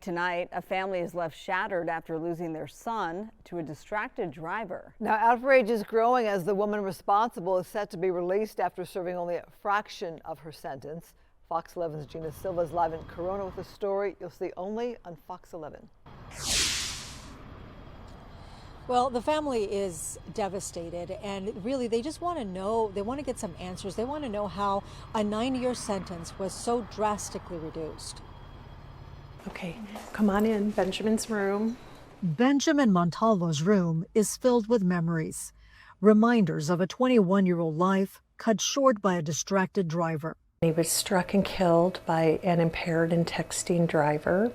Tonight, a family is left shattered after losing their son to a distracted driver. Now, outrage is growing as the woman responsible is set to be released after serving only a fraction of her sentence. Fox 11's Gina Silva is live in Corona with a story you'll see only on Fox 11. Well, the family is devastated, and really they just want to know, they want to get some answers. They want to know how a 9-year sentence was so drastically reduced. Okay, come on in, Benjamin's room. Benjamin Montalvo's room is filled with memories, reminders of a 21-year-old life cut short by a distracted driver. He was struck and killed by an impaired and texting driver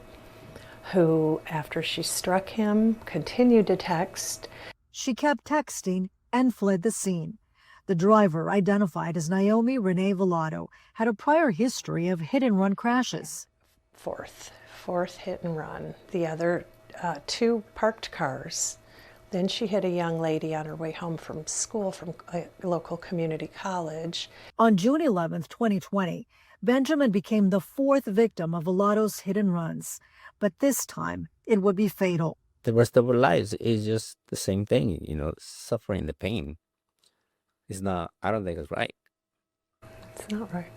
who, after she struck him, continued to text. She kept texting and fled the scene. The driver, identified as Naomi Renee Villado, had a prior history of hit-and-run crashes. Fourth hit and run. The other two parked cars. Then she hit a young lady on her way home from school from a local community college. On June 11, 2020, Benjamin became the fourth victim of Villado's hit and runs. But this time, it would be fatal. The rest of our lives is just the same thing, suffering the pain. It's not, I don't think it's right. It's not right.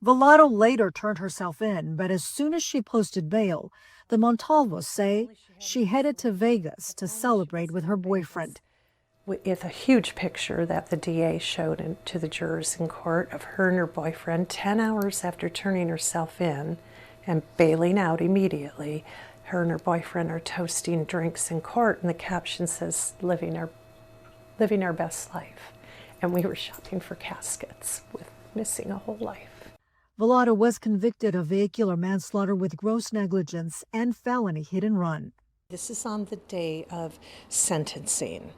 Villado later turned herself in, but as soon as she posted bail, the Montalvos say she headed to Vegas to celebrate with her boyfriend. It's a huge picture that the DA showed to the jurors in court of her and her boyfriend 10 hours after turning herself in and bailing out immediately. Her and her boyfriend are toasting drinks in court, and the caption says, living our best life. And we were shopping for caskets with missing a whole life. Villado was convicted of vehicular manslaughter with gross negligence and felony hit and run. This is on the day of sentencing.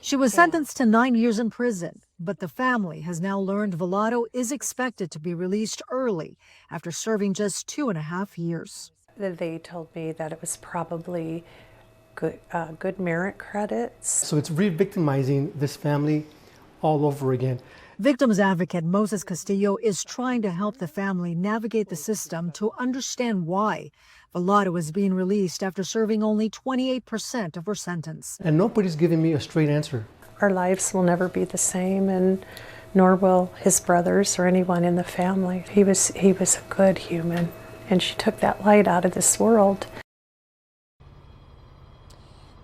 She was sentenced to 9 years in prison, but the family has now learned Villado is expected to be released early after serving just 2.5 years. They told me that it was probably good merit credits. So it's re-victimizing this family all over again. Victims advocate Moses Castillo is trying to help the family navigate the system to understand why Villado is being released after serving only 28% of her sentence. And nobody's giving me a straight answer. Our lives will never be the same, and nor will his brothers or anyone in the family. He was a good human, and she took that light out of this world.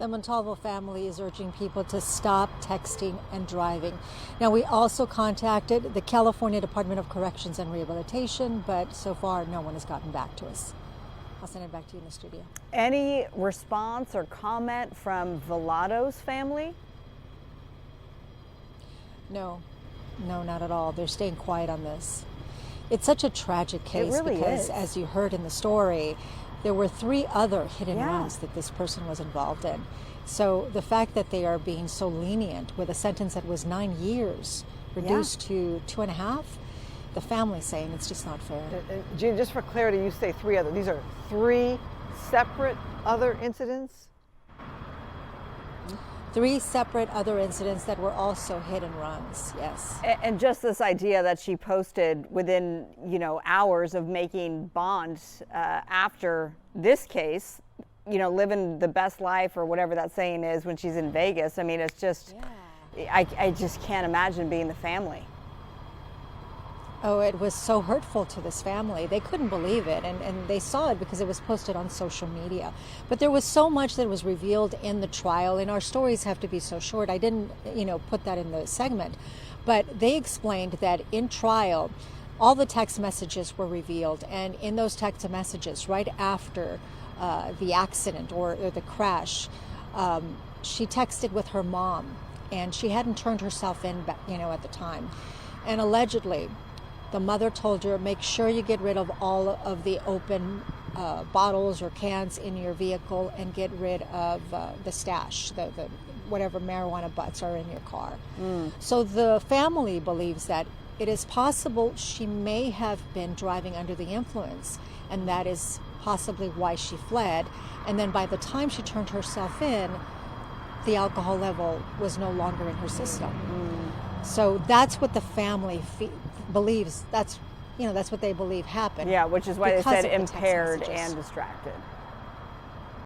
The Montalvo family is urging people to stop texting and driving. Now, we also contacted the California Department of Corrections and Rehabilitation, but so far no one has gotten back to us. I'll send it back to you in the studio. Any response or comment from Villado's family? No, not at all. They're staying quiet on this. It's such a tragic case because, as you heard in the story, there were 3 other hit and runs that this person was involved in. So the fact that they are being so lenient with a sentence that was 9 years reduced to 2.5, the family's saying it's just not fair. Gina, just for clarity, you say 3 other. These are 3 separate other incidents? 3 separate other incidents that were also hit and runs, yes. And just this idea that she posted within, hours of making bond after this case, living the best life or whatever that saying is when she's in Vegas. I mean, it's just, I just can't imagine being the family. Oh, it was so hurtful to this family. They couldn't believe it, and they saw it because it was posted on social media. But there was so much that was revealed in the trial, and our stories have to be so short. I didn't, put that in the segment. But they explained that in trial, all the text messages were revealed, and in those text messages, right after the accident or the crash, she texted with her mom, and she hadn't turned herself in, at the time. And allegedly, the mother told her, make sure you get rid of all of the open bottles or cans in your vehicle and get rid of the stash, the whatever marijuana butts are in your car. So the family believes that it is possible she may have been driving under the influence, and that is possibly why she fled. And then by the time she turned herself in, the alcohol level was no longer in her system. So that's what the family believes. That's what they believe happened. Yeah, which is why they said impaired and distracted.